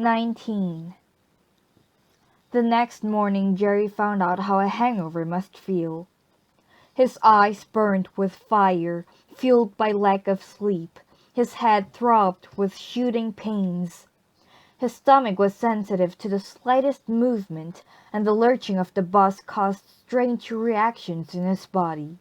19. The next morning Jerry found out how a hangover must feel. His eyes burned with fire, fueled by lack of sleep. His head throbbed with shooting pains. His stomach was sensitive to the slightest movement, and the lurching of the bus caused strange reactions in his body.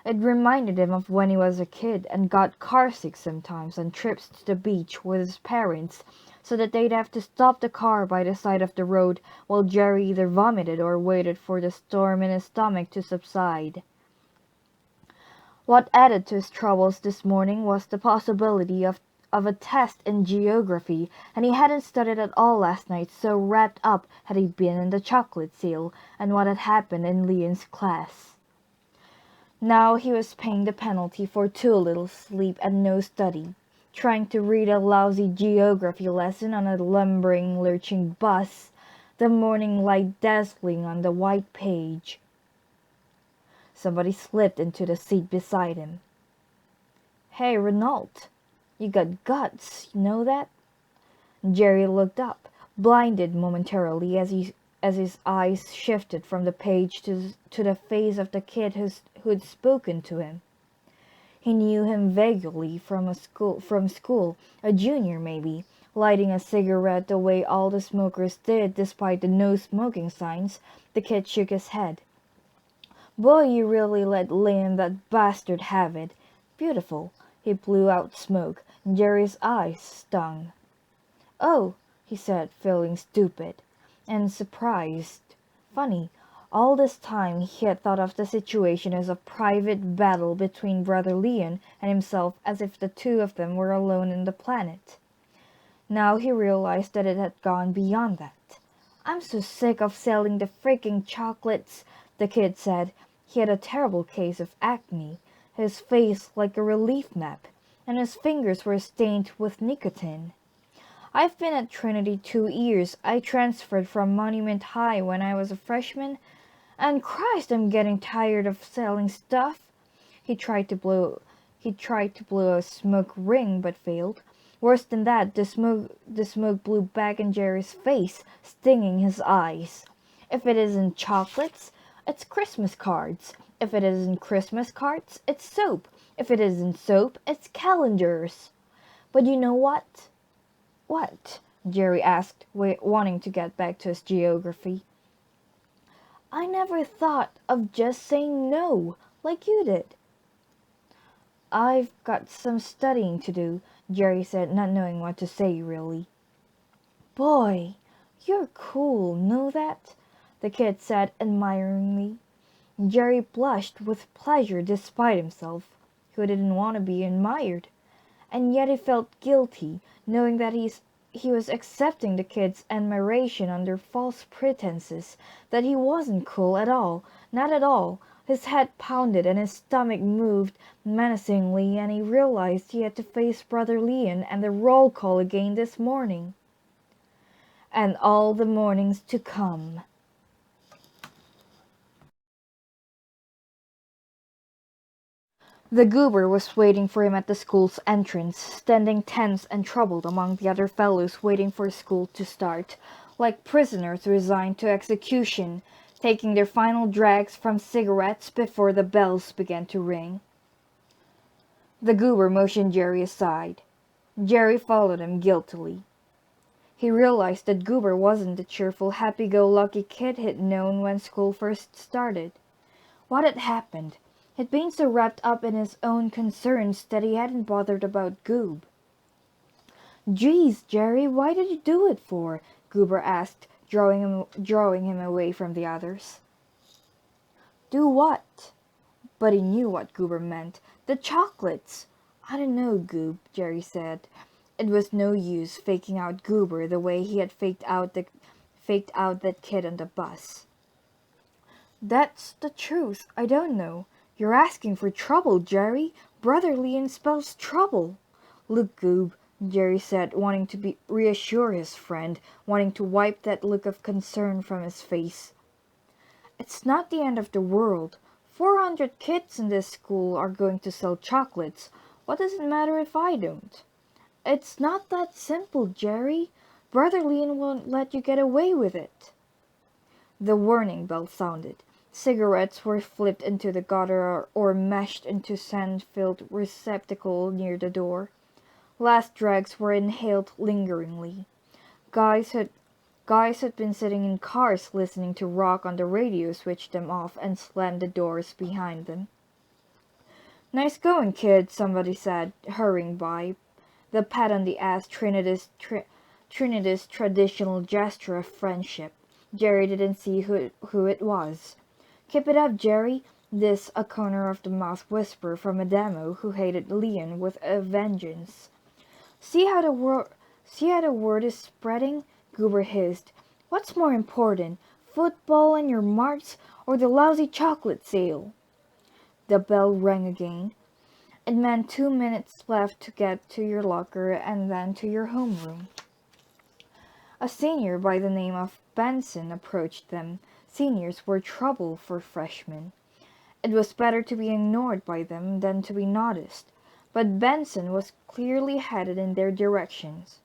It reminded him of when he was a kid and got carsick sometimes on trips to the beach with his parents, so that they'd have to stop the car by the side of the road while Jerry either vomited or waited for the storm in his stomach to subside. What added to his troubles this morning was the possibility of a test in geography, and he hadn't studied at all last night, so wrapped up had he been in the chocolate sale and what had happened in Leon's class. Now he was paying the penalty for too little sleep and no study, trying to read a lousy geography lesson on a lumbering, lurching bus, the morning light dazzling on the white page. Somebody slipped into the seat beside him. "Hey, Renault, you got guts, you know that?" Jerry looked up, blinded momentarily as his eyes shifted from the page to the face of the kid who'd spoken to him. He knew him vaguely from school, a junior maybe, lighting a cigarette the way all the smokers did despite the no smoking signs. The kid shook his head. "Boy, you really let Liam that bastard have it. Beautiful." He blew out smoke. Jerry's eyes stung. "Oh," he said, feeling stupid and surprised. Funny, all this time he had thought of the situation as a private battle between Brother Leon and himself, as if the two of them were alone in the planet. Now he realized that it had gone beyond that. "I'm so sick of selling the freaking chocolates," the kid said. He had a terrible case of acne, his face like a relief map, and his fingers were stained with nicotine. "I've been at Trinity 2 years. I transferred from Monument High when I was a freshman, and Christ, I'm getting tired of selling stuff." He tried to blow a smoke ring but failed. Worse than that, the smoke blew back in Jerry's face, stinging his eyes. "If it isn't chocolates, it's Christmas cards. If it isn't Christmas cards, it's soap. If it isn't soap, it's calendars." "But you know what?" "What?" Jerry asked, wanting to get back to his geography. "I never thought of just saying no, like you did." "I've got some studying to do," Jerry said, not knowing what to say really. "Boy, you're cool, know that?" the kid said admiringly. Jerry blushed with pleasure despite himself, who didn't want to be admired. And yet he felt guilty, knowing that he was accepting the kid's admiration under false pretenses, that he wasn't cool at all, not at all. His head pounded and his stomach moved menacingly, and he realized he had to face Brother Leon and the roll call again this morning. And all the mornings to come. The goober was waiting for him at the school's entrance, standing tense and troubled among the other fellows waiting for school to start, like prisoners resigned to execution, taking their final drags from cigarettes before the bells began to ring. The goober motioned Jerry aside. Jerry followed him guiltily. He realized that Goober wasn't the cheerful, happy-go-lucky kid he'd known when school first started. What had happened? He'd been so wrapped up in his own concerns that he hadn't bothered about Goob. "Geez, Jerry, why did you do it for?" Goober asked, drawing him away from the others. "Do what?" But he knew what Goober meant. "The chocolates." "I don't know, Goob," Jerry said. It was no use faking out Goober the way he had faked out that kid on the bus. "That's the truth. I don't know. You're asking for trouble, Jerry. Brother Leon spells trouble." "Look, Goob," Jerry said, wanting to reassure his friend, wanting to wipe that look of concern from his face. "It's not the end of the world. 400 kids in this school are going to sell chocolates. What does it matter if I don't?" "It's not that simple, Jerry. Brother Leon won't let you get away with it." The warning bell sounded. Cigarettes were flipped into the gutter or meshed into sand-filled receptacle near the door. Last drags were inhaled lingeringly. Guys had been sitting in cars listening to rock on the radio, switched them off, and slammed the doors behind them. "Nice going, kid," somebody said, hurrying by. The pat on the ass Trinity's traditional gesture of friendship. Jerry didn't see who it was. "Keep it up, Jerry." This a corner-of-the-mouth whisper from Adamo, who hated Leon with a vengeance. See how the word is spreading?" Goober hissed. "What's more important, football and your marks, or the lousy chocolate sale?" The bell rang again. It meant 2 minutes left to get to your locker and then to your homeroom. A senior by the name of Benson approached them. Seniors were trouble for freshmen. It was better to be ignored by them than to be noticed, but Benson was clearly headed in their directions.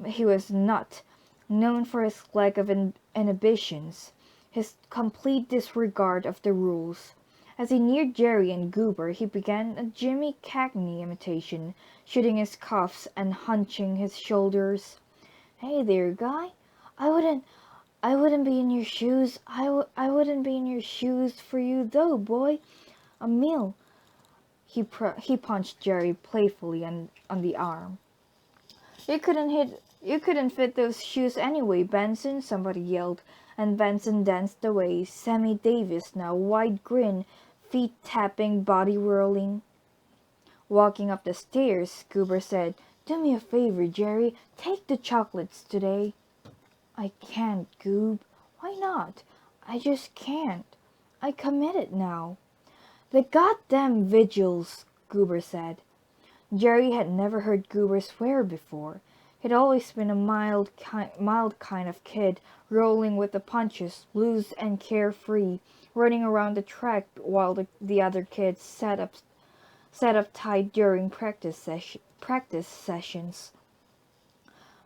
He was not known for his lack of inhibitions, his complete disregard of the rules. As he neared Jerry and Goober, he began a Jimmy Cagney imitation, shooting his cuffs and hunching his shoulders. "Hey there, guy. I wouldn't be in your shoes. I wouldn't be in your shoes for you though, boy. A meal." He punched Jerry playfully on the arm. You couldn't fit those shoes anyway, Benson," somebody yelled, and Benson danced away, Sammy Davis now, wide grin, feet tapping, body whirling. Walking up the stairs, Goober said, "Do me a favor, Jerry. Take the chocolates today." "I can't, Goob." "Why not?" "I just can't. I committed now." "The goddamn vigils," Goober said. Jerry had never heard Goober swear before. He'd always been a mild kind of kid, rolling with the punches, loose and carefree, running around the track while the other kids sat up tight during practice sessions.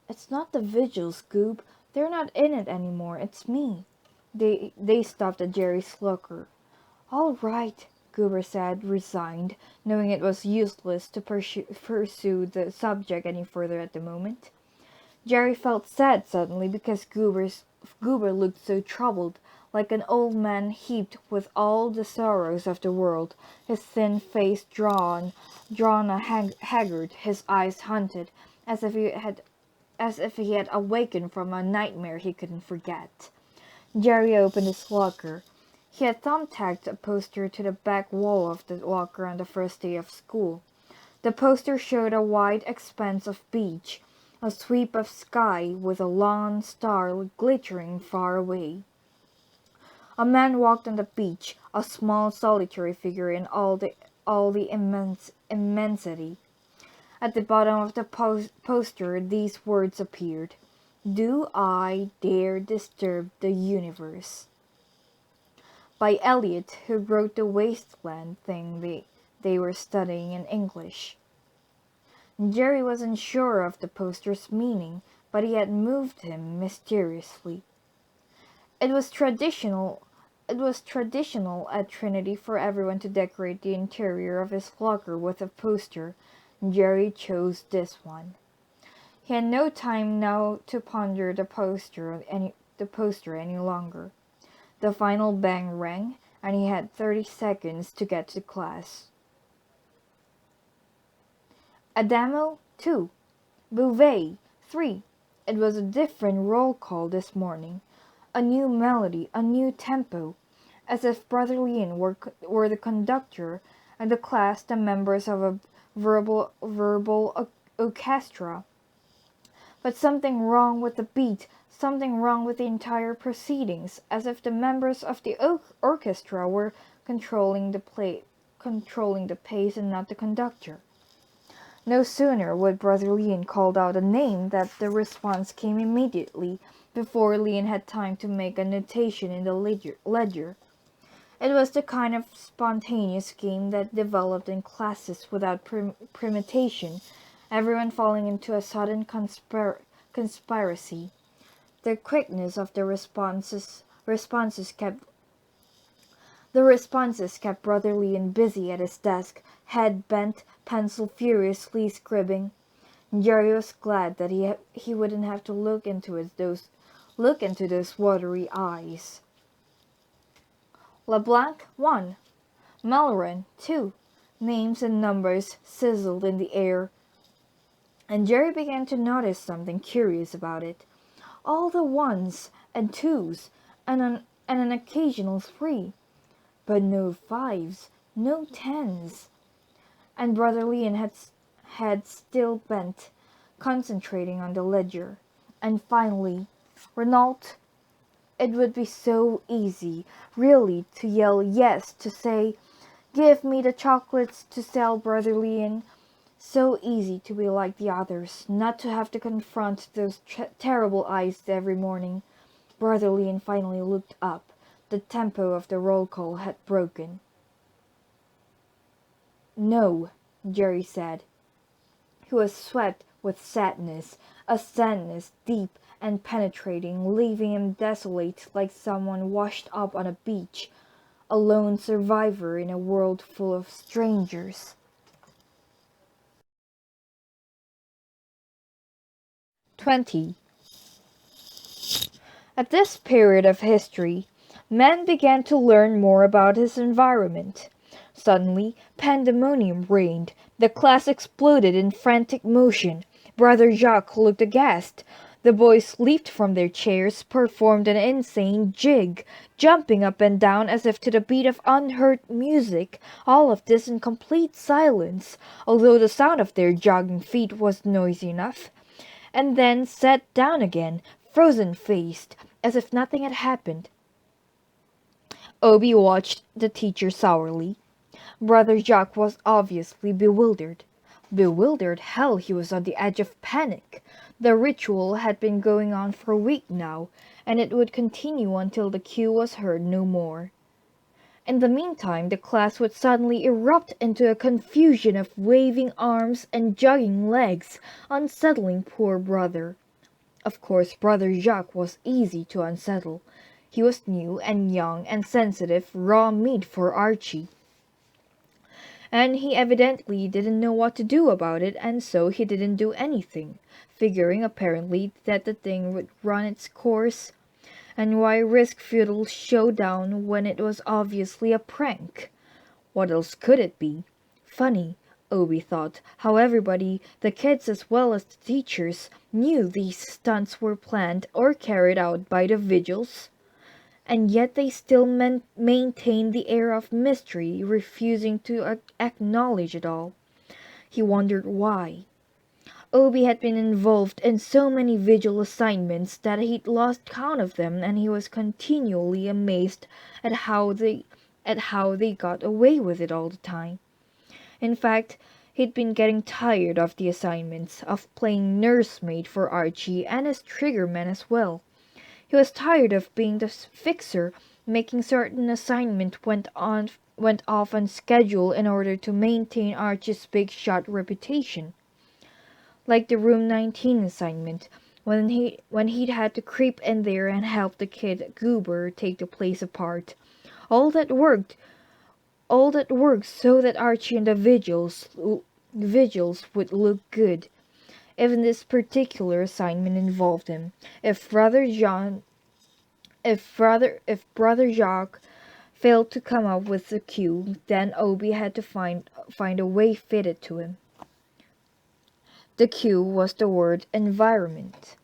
"It's not the vigils, Goob. They're not in it anymore. It's me." They stopped at Jerry's locker. "All right," Goober said, resigned, knowing it was useless to pursue the subject any further at the moment. Jerry felt sad suddenly because Goober looked so troubled, like an old man heaped with all the sorrows of the world, his thin face drawn haggard, his eyes hunted, as if he had awakened from a nightmare he couldn't forget. Jerry opened his locker. He had thumbtacked a poster to the back wall of the locker on the first day of school. The poster showed a wide expanse of beach, a sweep of sky with a lone star glittering far away. A man walked on the beach, a small solitary figure in all the immensity. At the bottom of the poster these words appeared: "Do I dare disturb the universe?" By Eliot, who wrote the wasteland thing they were studying in English. Jerry wasn't sure of the poster's meaning, but it had moved him mysteriously. It was traditional at Trinity for everyone to decorate the interior of his locker with a poster. Jerry chose this one. He had no time now to ponder the poster any longer. The final bang rang, and he had 30 seconds to get to class. Adamo, 2. Bouvet, 3. It was a different roll call this morning. A new melody, a new tempo, as if Brother Leon were the conductor and the class the members of a verbal orchestra. But something wrong with the beat, something wrong with the entire proceedings, as if the members of the orchestra were controlling the pace and not the conductor. No sooner would Brother Leon called out a name than the response came immediately, before Leon had time to make a notation in the ledger. It was the kind of spontaneous game that developed in classes without premeditation, everyone falling into a sudden conspiracy. The quickness of the responses kept Brother Leon busy at his desk, head bent, pencil furiously scribbling. Jerry was glad that he wouldn't have to look into those watery eyes. LeBlanc 1. Malloran 2. Names and numbers sizzled in the air, and Jerry began to notice something curious about it. All the ones and twos and an occasional 3, but no 5s, no 10s. And Brother Leon had still bent, concentrating on the ledger. And finally, Renault, it would be so easy, really, to yell yes, to say, "Give me the chocolates to sell, Brother Leon." So easy to be like the others, not to have to confront those terrible eyes every morning. Brother Leon finally looked up. The tempo of the roll call had broken. "No," Jerry said. He was swept with sadness, a sadness deep and penetrating, leaving him desolate like someone washed up on a beach, a lone survivor in a world full of strangers. 20. At this period of history, man began to learn more about his environment. Suddenly, pandemonium reigned. The class exploded in frantic motion. Brother Jacques looked aghast. The boys leaped from their chairs, performed an insane jig, jumping up and down as if to the beat of unheard music, all of this in complete silence, although the sound of their jogging feet was noisy enough, and then sat down again, frozen-faced, as if nothing had happened. Obi watched the teacher sourly. Brother Jacques was obviously bewildered. Bewildered? Hell, he was on the edge of panic. The ritual had been going on for a week now, and it would continue until the cue was heard no more. In the meantime, the class would suddenly erupt into a confusion of waving arms and jogging legs, unsettling poor brother. Of course, Brother Jacques was easy to unsettle. He was new and young and sensitive, raw meat for Archie. And he evidently didn't know what to do about it, and so he didn't do anything, figuring apparently that the thing would run its course. And why risk futile showdown when it was obviously a prank? What else could it be? Funny, Obi thought, how everybody, the kids as well as the teachers, knew these stunts were planned or carried out by the Vigils. And yet they still maintained the air of mystery, refusing to acknowledge it all. He wondered why. Obi had been involved in so many vigil assignments that he'd lost count of them, and he was continually amazed at how they got away with it all the time. In fact, he'd been getting tired of the assignments, of playing nursemaid for Archie and his triggerman as well. He was tired of being the fixer, making certain assignment went off on schedule in order to maintain Archie's big shot reputation. Like the Room 19 assignment, when he'd had to creep in there and help the kid Goober take the place apart. All that worked so that Archie and the Vigils would look good. Even this particular assignment involved him. If Brother Jacques failed to come up with the cue, then Obi had to find a way fitted to him. The cue was the word environment.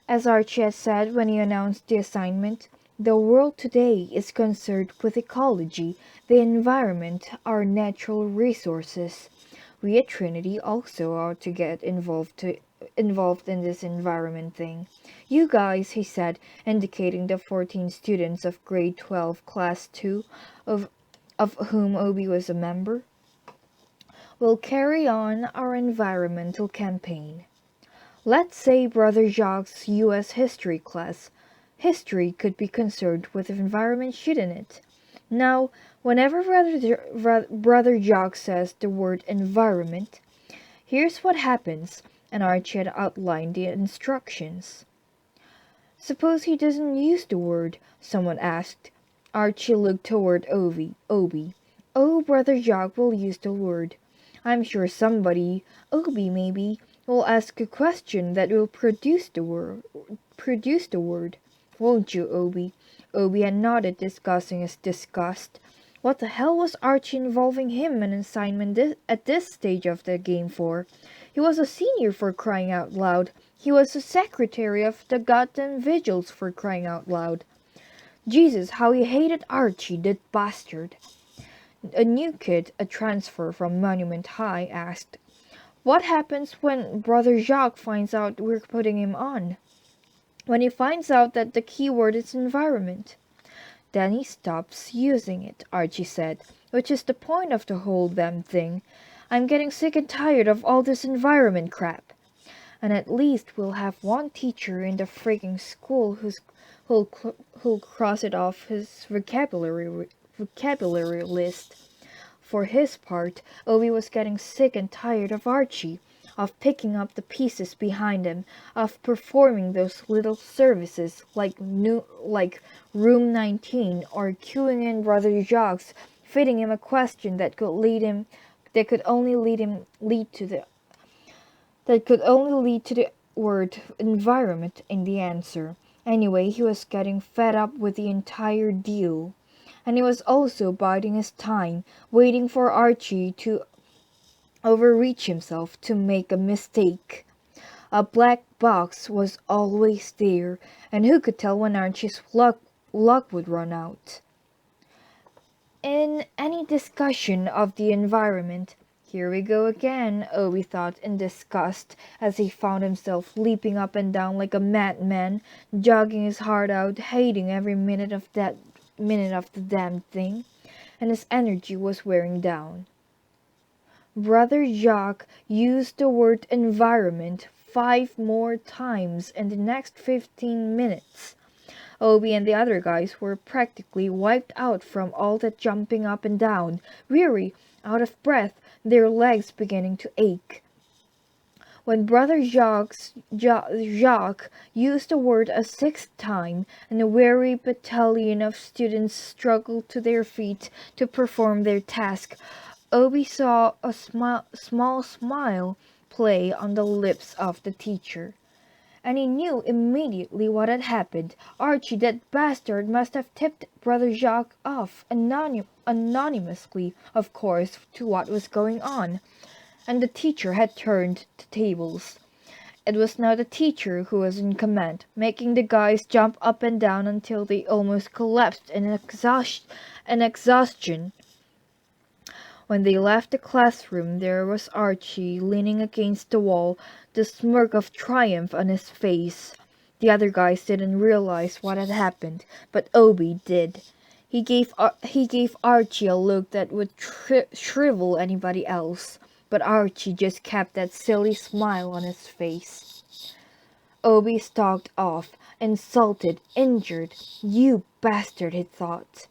As Archie had said when he announced the assignment, the world today is concerned with ecology, the environment, our natural resources. We at Trinity also are to get involved in this environment thing. You guys, he said, indicating the 14 students of grade 12 class 2 of whom Obi was a member, will carry on our environmental campaign. Let's say Brother Jacques' U.S. history class. History could be concerned with the environment, shouldn't it? Now, whenever Brother Jacques says the word environment, here's what happens. and Archie had outlined the instructions. "Suppose he doesn't use the word?" someone asked. Archie looked toward Obi. "Oh, Brother Jacques will use the word. I'm sure somebody, Obi maybe, will ask a question that will produce the word. Won't you, Obi?" Obi had nodded, discussing his disgust. What the hell was Archie involving him in an assignment at this stage of the game for? He was a senior, for crying out loud. He was the secretary of the goddamn vigils, for crying out loud. Jesus, how he hated Archie, that bastard. A new kid, a transfer from Monument High, asked, "What happens when Brother Jacques finds out we're putting him on?" "When he finds out that the keyword is environment." "Then he stops using it," Archie said, "which is the point of the whole damn thing. I'm getting sick and tired of all this environment crap. And at least we'll have one teacher in the freaking school who'll cross it off his vocabulary list." For his part, Obi was getting sick and tired of Archie, of picking up the pieces behind him, of performing those little services like Room 19, or cueing in Brother Jacques, fitting him a question that could only lead to the word environment in the answer. Anyway, he was getting fed up with the entire deal. And he was also biding his time, waiting for Archie to overreach himself, to make a mistake. A black box was always there, and who could tell when Archie's luck would run out? In any discussion of the environment, "Here we go again," Obi thought in disgust, as he found himself leaping up and down like a madman, jogging his heart out, hating every minute of the damn thing, and his energy was wearing down. Brother Jacques used the word environment 5 more times in the next 15 minutes. Obi and the other guys were practically wiped out from all that jumping up and down, weary, out of breath, their legs beginning to ache. When Brother Jacques used the word a 6th time, and a weary battalion of students struggled to their feet to perform their task, Obi saw a small smile play on the lips of the teacher. And he knew immediately what had happened. Archie, that bastard, must have tipped Brother Jacques off, anonymously, of course, to what was going on. And the teacher had turned the tables. It was now the teacher who was in command, making the guys jump up and down until they almost collapsed in exhaustion. When they left the classroom, there was Archie leaning against the wall, the smirk of triumph on his face. The other guys didn't realize what had happened, but Obi did. He gave Archie a look that would shrivel anybody else, but Archie just kept that silly smile on his face. Obi stalked off, insulted, injured. "You bastard," he thought.